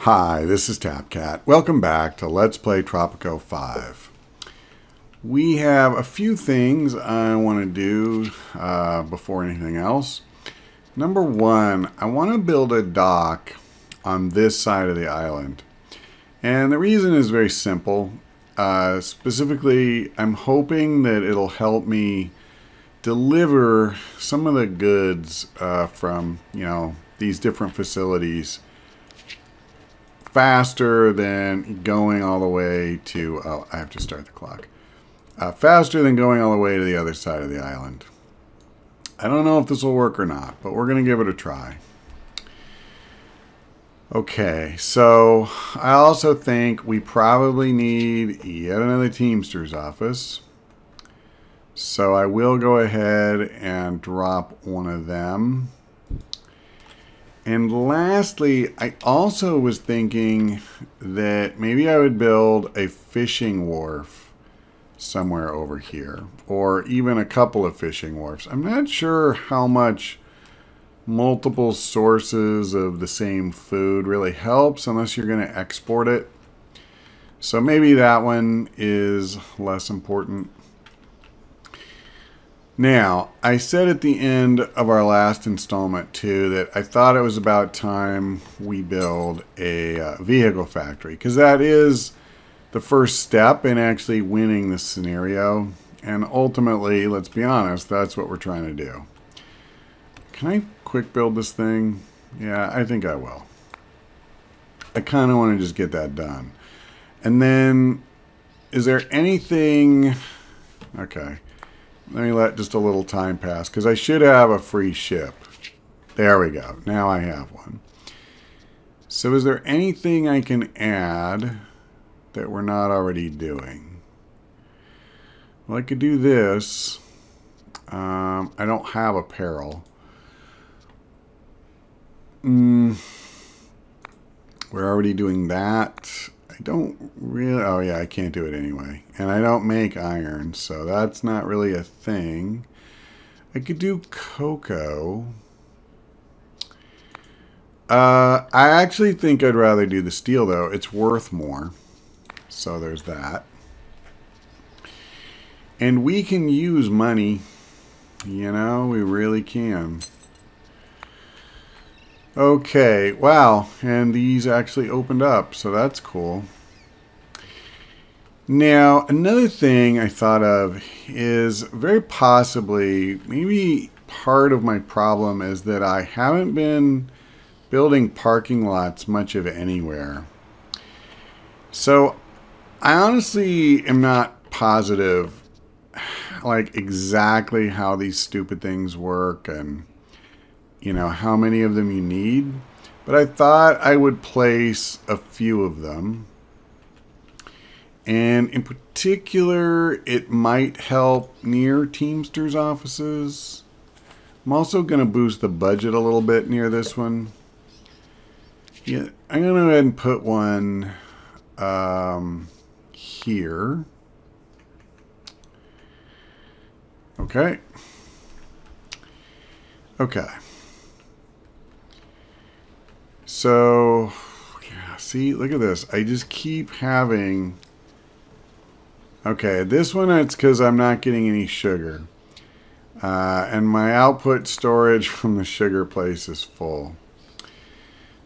Hi, this is TapCat. Welcome back to Let's Play Tropico 5. We have a few things I want to do before anything else. Number one, I want to build a dock on this side of the island. And the reason is very simple. Specifically, I'm hoping that it'll help me deliver some of the goods from, these different facilities faster than going all the way to, oh, I have to start the clock. Faster than going all the way to the other side of the island. I don't know if this will work or not, but we're going to give it a try. Okay, so I also think we probably need yet another Teamster's office. So I will go ahead and drop one of them. And lastly, I also was thinking that maybe I would build a fishing wharf somewhere over here, or even a couple of fishing wharfs. I'm not sure how much multiple sources of the same food really helps unless you're going to export it. So maybe that one is less important. Now, I said at the end of our last installment, too, that I thought it was about time we build a vehicle factory, because that is the first step in actually winning this scenario. And ultimately, let's be honest, that's what we're trying to do. Can I quick build this thing? Yeah, I think I will. I kind of want to just get that done. And then, is there anything... Okay. Let me let just a little time pass, because I should have a free ship. There we go. Now I have one. So is there anything I can add that we're not already doing? Well, I could do this. I don't have apparel. We're already doing that. I don't really... Oh, yeah, I can't do it anyway. And I don't make iron, so that's not really a thing. I could do cocoa. I actually think I'd rather do the steel, though. It's worth more. So there's that. And we can use money. You know, we really can. Okay, wow, and these actually opened up, so that's cool. Now, another thing I thought of is very possibly, maybe part of my problem is that I haven't been building parking lots much of anywhere. So, I honestly am not positive, like, exactly how these stupid things work and how many of them you need, but I thought I would place a few of them. And in particular, it might help near Teamster's offices. I'm also going to boost the budget a little bit near this one. Yeah, I'm going to go ahead and put one here. Okay. Okay. So, yeah, see, look at this. I just keep having... Okay, this one, it's because I'm not getting any sugar. And my output storage from the sugar place is full.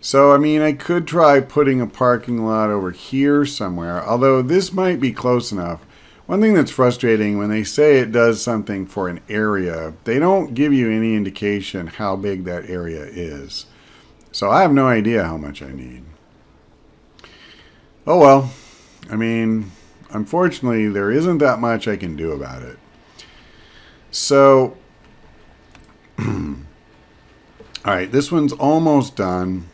So, I mean, I could try putting a parking lot over here somewhere, although this might be close enough. One thing that's frustrating, when they say it does something for an area, they don't give you any indication how big that area is. So I have no idea how much I need. Oh well. I mean, unfortunately, there isn't that much I can do about it. So, alright, this one's almost done.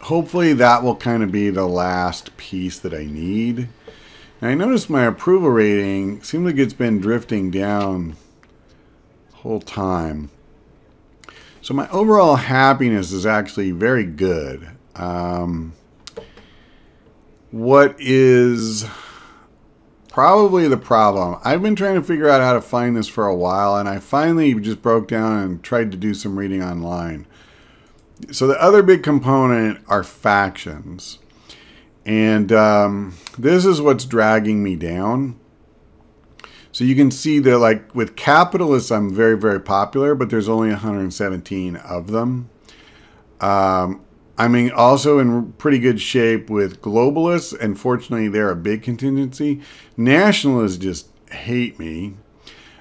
Hopefully that will kind of be the last piece that I need. Now I noticed my approval rating seems like it's been drifting down the whole time. So my overall happiness is actually very good. What is probably the problem? I've been trying to figure out how to find this for a while, and I finally just broke down and tried to do some reading online. So the other big component are factions. And this is what's dragging me down. So you can see that, like, with capitalists, I'm very, very popular, but there's only 117 of them. I'm also in pretty good shape with globalists, and fortunately, they're a big contingency. Nationalists just hate me.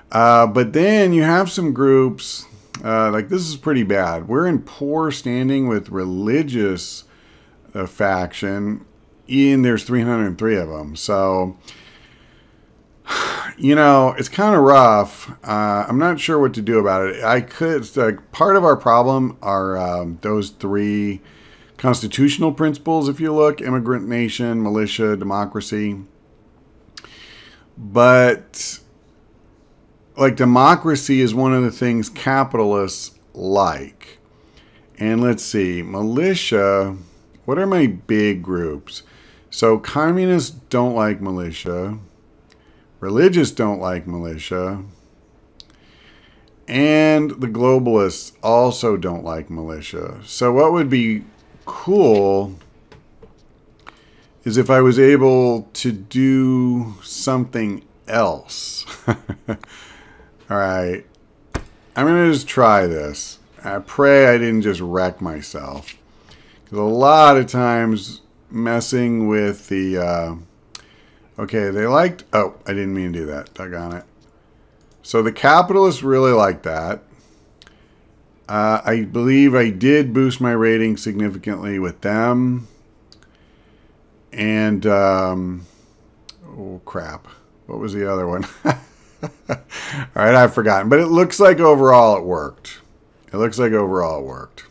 But then you have some groups, like this is pretty bad. We're in poor standing with religious faction, and there's 303 of them. So, you know, it's kind of rough. I'm not sure what to do about it. Like, part of our problem are those three constitutional principles, if you look: immigrant nation, militia, democracy. But, like, democracy is one of the things capitalists like. And let's see, militia, what are my big groups? So communists don't like militia. Religious don't like militia. And the globalists also don't like militia. So what would be cool is if I was able to do something else. All right. I'm going to just try this. I pray I didn't just wreck myself. Because a lot of times messing with the... okay, they liked... Oh, I didn't mean to do that. Doggone it. So the capitalists really like that. I believe I did boost my rating significantly with them. And, oh, crap. What was the other one? All right, I've forgotten. But it looks like overall it worked. It looks like overall it worked.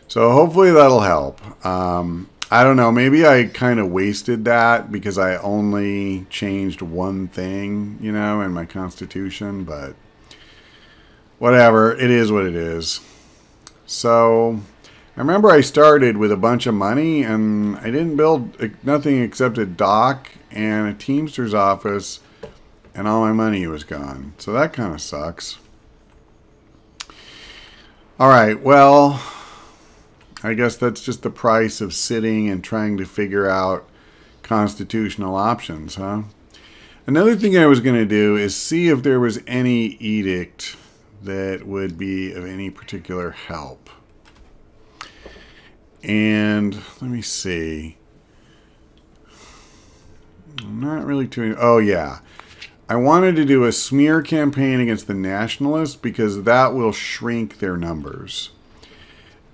So hopefully that'll help. I don't know. Maybe I kind of wasted that because I only changed one thing, you know, in my constitution. But whatever. It is what it is. So I remember I started with a bunch of money and I didn't build nothing except a dock and a Teamster's office, and all my money was gone. So that kind of sucks. All right, well, I guess that's just the price of sitting and trying to figure out constitutional options, huh? Another thing I was going to do is see if there was any edict that would be of any particular help. And let me see. I'm not really too... Oh, yeah. I wanted to do a smear campaign against the nationalists because that will shrink their numbers.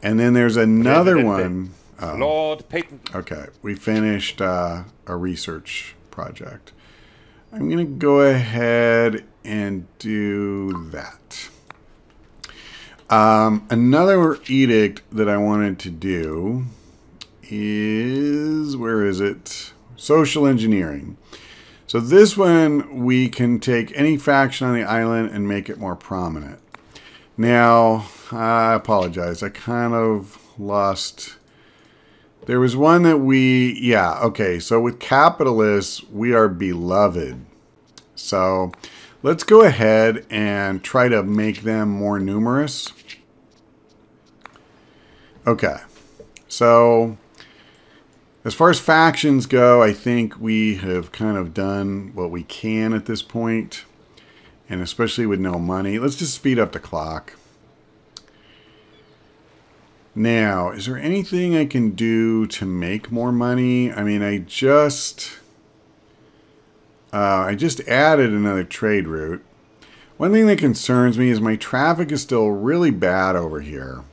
And then there's another one. Oh, Lord Patent. Okay, we finished a research project. I'm going to go ahead and do that. Another edict that I wanted to do is, where is it? Social engineering. So this one, we can take any faction on the island and make it more prominent. Now, I apologize. I kind of lost. There was one that we, yeah, okay. So with capitalists, we are beloved. So let's go ahead and try to make them more numerous. Okay. So as far as factions go, I think we have kind of done what we can at this point. And especially with no money. Let's just speed up the clock. Now, is there anything I can do to make more money? I mean, I just added another trade route. One thing that concerns me is my traffic is still really bad over here.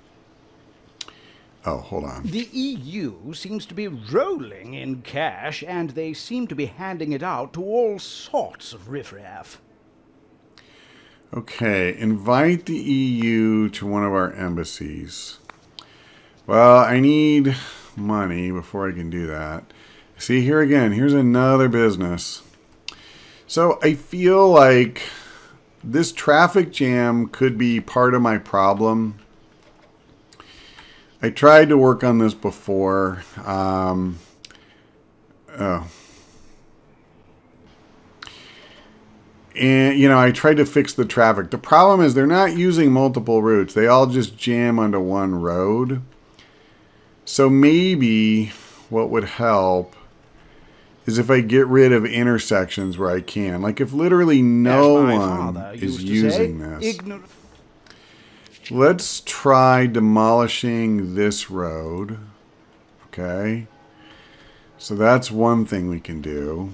Oh, hold on. The EU seems to be rolling in cash, and they seem to be handing it out to all sorts of riffraff. Okay, invite the EU to one of our embassies. Well, I need money before I can do that. See, here again, here's another business. So I feel like this traffic jam could be part of my problem. I tried to work on this before. And, you know, I tried to fix the traffic. The problem is they're not using multiple routes. They all just jam onto one road. So maybe what would help is if I get rid of intersections where I can. Like if literally no one is using this. Let's try demolishing this road. Okay. So that's one thing we can do.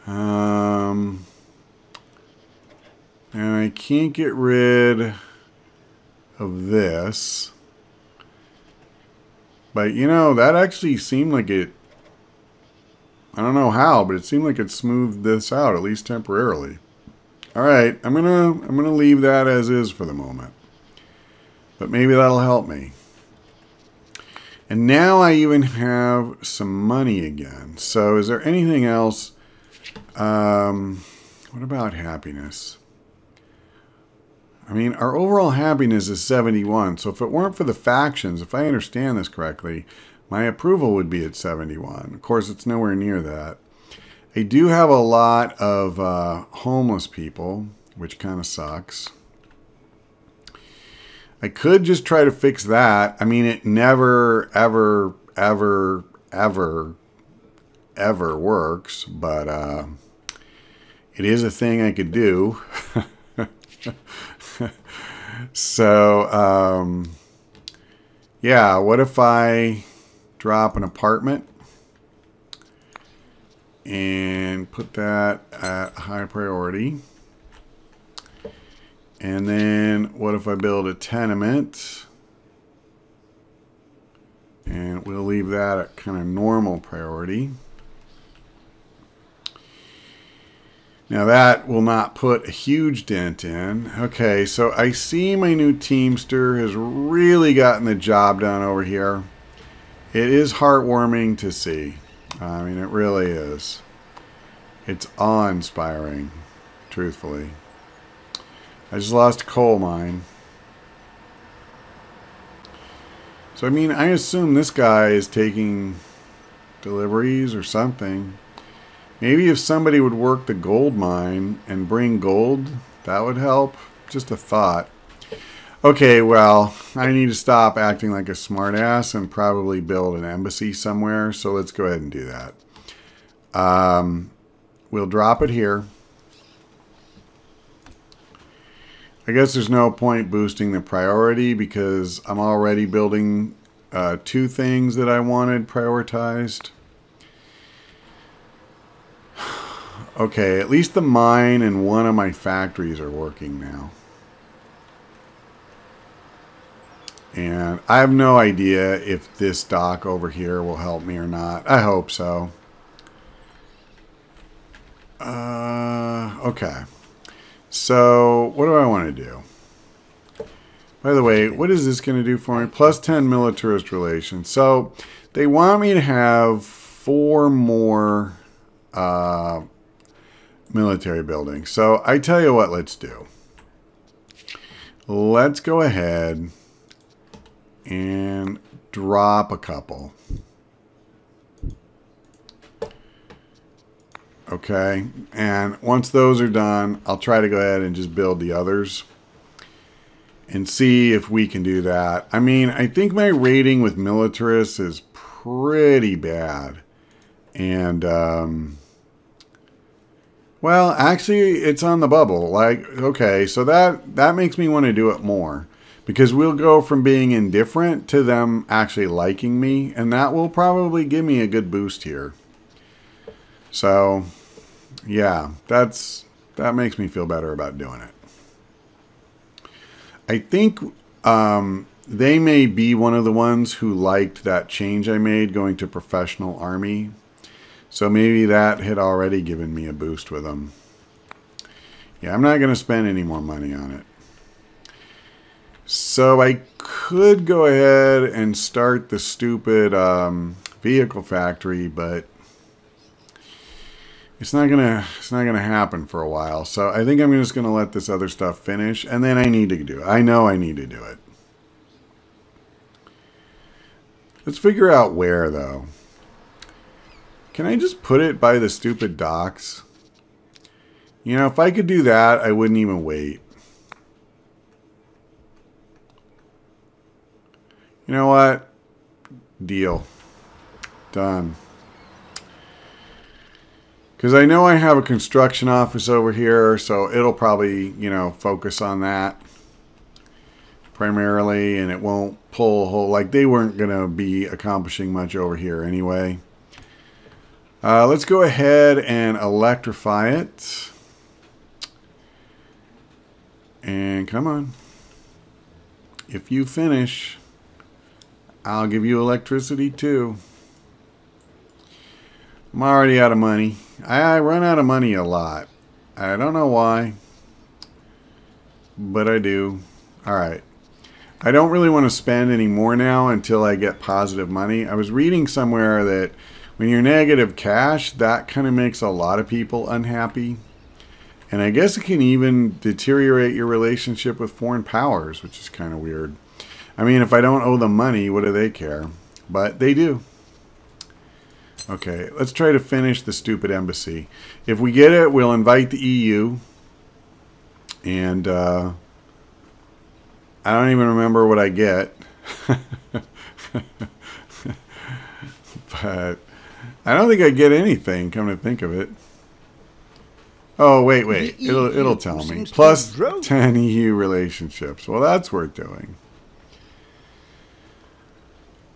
And I can't get rid of this. But, you know, that actually seemed like it... I don't know how, but it seemed like it smoothed this out, at least temporarily. Alright, I'm gonna leave that as is for the moment. But maybe that'll help me. And now I even have some money again. So is there anything else? What about happiness? I mean, our overall happiness is 71. So if it weren't for the factions, if I understand this correctly, my approval would be at 71. Of course, it's nowhere near that. I do have a lot of homeless people, which kind of sucks. I could just try to fix that. I mean, it never, ever, ever, ever, ever works, but it is a thing I could do. So, yeah, what if I drop an apartment and put that at high priority? And then what if I build a tenement? And we'll leave that at kind of normal priority. Now that will not put a huge dent in. Okay, so I see my new Teamster has really gotten the job done over here. It is heartwarming to see. I mean, it really is. It's awe-inspiring, truthfully. I just lost a coal mine. So, I mean, I assume this guy is taking deliveries or something. Maybe if somebody would work the gold mine and bring gold, that would help. Just a thought. Okay, well, I need to stop acting like a smartass and probably build an embassy somewhere. So let's go ahead and do that. We'll drop it here. I guess there's no point boosting the priority because I'm already building two things that I wanted prioritized. Okay, at least the mine and one of my factories are working now. And I have no idea if this dock over here will help me or not. I hope so. Okay. So, what do I want to do? By the way, what is this going to do for me? Plus 10 militarist relations. So, they want me to have 4 more military buildings. So, I tell you what, let's do. Let's go ahead and drop a couple. Okay, and once those are done, I'll try to go ahead and just build the others and see if we can do that. I mean, I think my rating with militarists is pretty bad. And, well, actually, it's on the bubble. Like, okay, so that makes me want to do it more. Because we'll go from being indifferent to them actually liking me. And that will probably give me a good boost here. So, yeah, that makes me feel better about doing it. I think they may be one of the ones who liked that change I made going to professional army. So maybe that had already given me a boost with them. Yeah, I'm not going to spend any more money on it. So I could go ahead and start the stupid vehicle factory, but it's not gonna happen for a while. So I think I'm just gonna let this other stuff finish, and then I need to do it. I know I need to do it. Let's figure out where, though. Can I just put it by the stupid docks? You know, if I could do that, I wouldn't even wait. You know what? Deal. Done. Because I know I have a construction office over here, so it'll probably, you know, focus on that primarily, and it won't pull a whole, like they weren't going to be accomplishing much over here anyway. Let's go ahead and electrify it. And come on. If you finish, I'll give you electricity too. I'm already out of money. I run out of money a lot. I don't know why, but I do. All right. I don't really want to spend any more now until I get positive money. I was reading somewhere that when you're negative cash, that kind of makes a lot of people unhappy. And I guess it can even deteriorate your relationship with foreign powers, which is kind of weird. I mean, if I don't owe them money, what do they care? But they do. Okay, let's try to finish the stupid embassy. If we get it, we'll invite the EU. And I don't even remember what I get. But I don't think I get anything, come to think of it. Oh, wait. It'll tell me. Plus 10 EU relationships. Well, that's worth doing.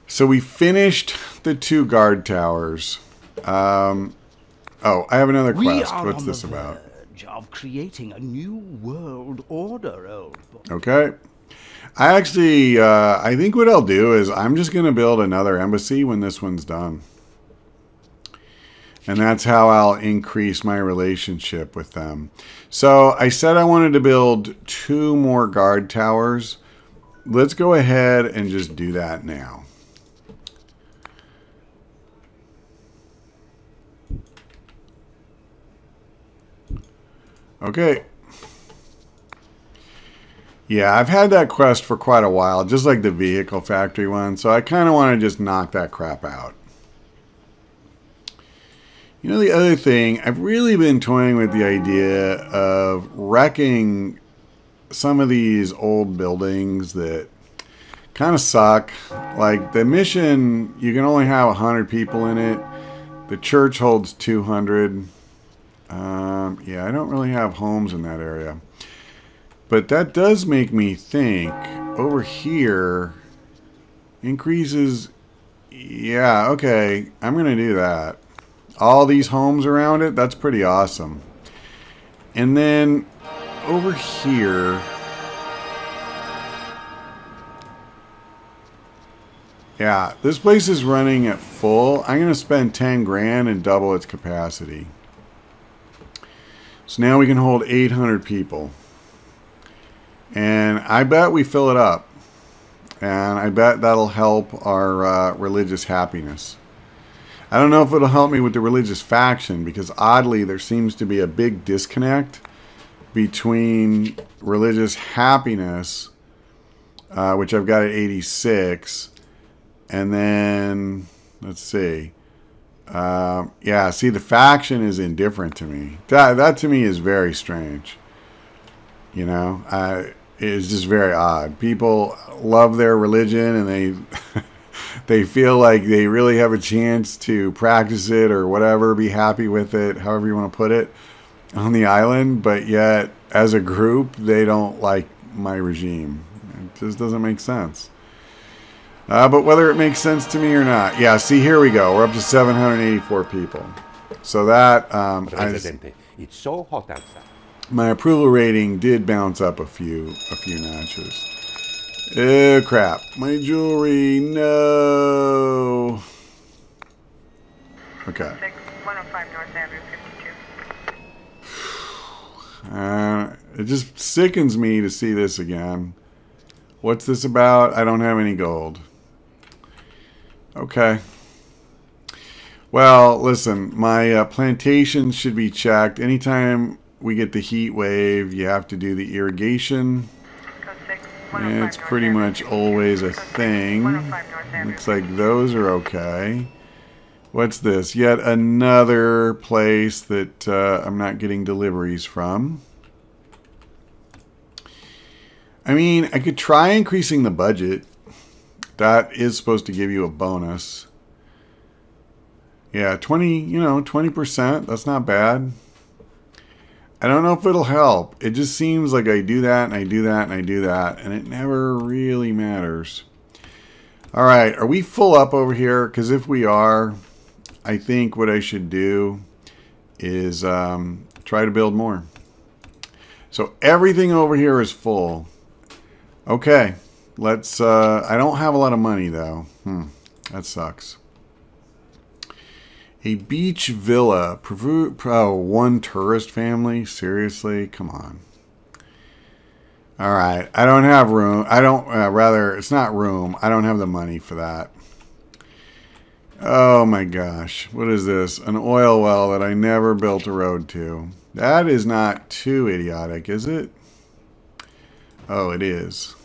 So we finished the 2 guard towers. Oh, I have another quest. What's this about? Of creating a new world order, old boy. Okay. I actually, I think what I'll do is I'm just going to build another embassy when this one's done. And that's how I'll increase my relationship with them. So I said I wanted to build 2 more guard towers. Let's go ahead and just do that now. Okay. Yeah, I've had that quest for quite a while, just like the vehicle factory one. So I kind of want to just knock that crap out. You know, the other thing, I've really been toying with the idea of wrecking some of these old buildings that kind of suck. Like the mission, you can only have 100 people in it. The church holds 200. Yeah, I don't really have homes in that area. But that does make me think over here increases. Yeah, okay, I'm going to do that. All these homes around it, that's pretty awesome. And then over here, yeah, this place is running at full. I'm going to spend 10 grand and double its capacity. So now we can hold 800 people. And I bet we fill it up. And I bet that'll help our religious happiness. I don't know if it'll help me with the religious faction, because oddly there seems to be a big disconnect between religious happiness, which I've got at 86, and then, let's see. Yeah, see, the faction is indifferent to me. That to me is very strange. You know, it's just very odd. People love their religion and they feel like they really have a chance to practice it or whatever, be happy with it, however you want to put it, on the island. But yet, as a group, they don't like my regime. It just doesn't make sense. But whether it makes sense to me or not. Yeah, see, here we go. We're up to 784 people. So that, it's so hot outside. My approval rating did bounce up a few notches. Oh, crap. My jewelry, no. Okay. 105 North Avenue, 52. It just sickens me to see this again. What's this about? I don't have any gold. Okay. Well, listen, my plantations should be checked. Anytime we get the heat wave, you have to do the irrigation. And it's pretty much always a thing. Looks like those are okay. What's this? Yet another place that I'm not getting deliveries from. I mean, I could try increasing the budget. That is supposed to give you a bonus. Yeah, 20%. That's not bad. I don't know if it'll help. It just seems like I do that and I do that and I do that, and it never really matters. All right, are we full up over here? Because if we are, I think what I should do is try to build more. So everything over here is full. Okay, let's, I don't have a lot of money though. That sucks. A beach villa. One tourist family? Seriously? Come on. Alright, I don't have room. I don't, rather, it's not room. I don't have the money for that. Oh my gosh. What is this? An oil well that I never built a road to. That is not too idiotic, is it? Oh, it is.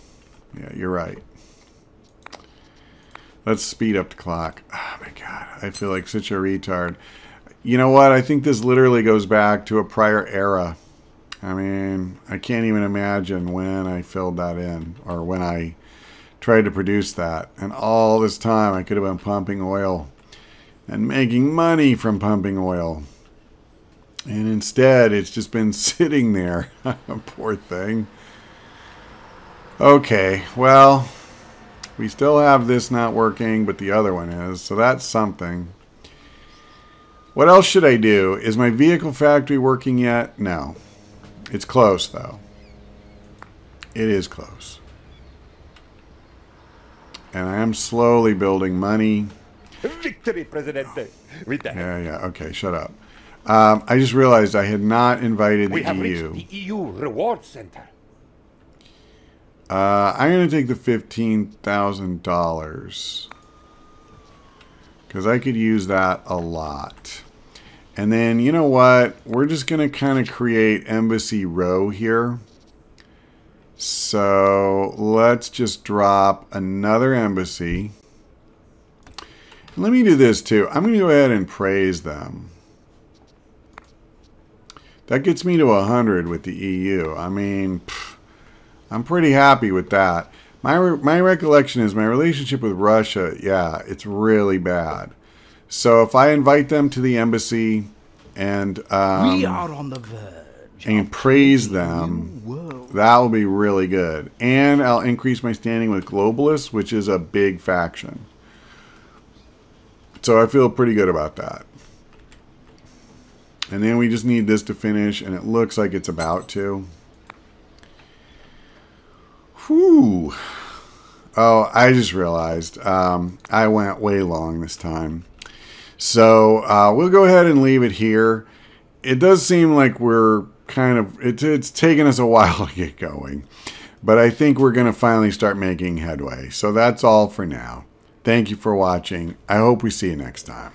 Yeah, you're right. Let's speed up the clock. Oh my god, I feel like such a retard. You know what? I think this literally goes back to a prior era. I mean, I can't even imagine when I filled that in or when I tried to produce that. And all this time I could have been pumping oil and making money from pumping oil. And instead, it's just been sitting there. Poor thing. Okay, well, we still have this not working, but the other one is, so that's something. What else should I do? Is my vehicle factory working yet? No. It's close, though. It is close. And I am slowly building money. Victory, Presidente. Yeah, okay, shut up. I just realized I had not invited the EU. We have reached the EU Reward Center. I'm going to take the $15,000 because I could use that a lot. And then, you know what? We're just going to kind of create Embassy Row here. So let's just drop another embassy. And let me do this too. I'm going to go ahead and praise them. That gets me to 100 with the EU. I mean, I'm pretty happy with that. My recollection is my relationship with Russia, yeah, it's really bad. So if I invite them to the embassy and we are on the verge and praise them, that will be really good. And I'll increase my standing with globalists, which is a big faction. So I feel pretty good about that. And then we just need this to finish, and it looks like it's about to. Whew. Oh, I just realized I went way long this time. So we'll go ahead and leave it here. It does seem like we're kind of, it's taken us a while to get going. But I think we're going to finally start making headway. So that's all for now. Thank you for watching. I hope we see you next time.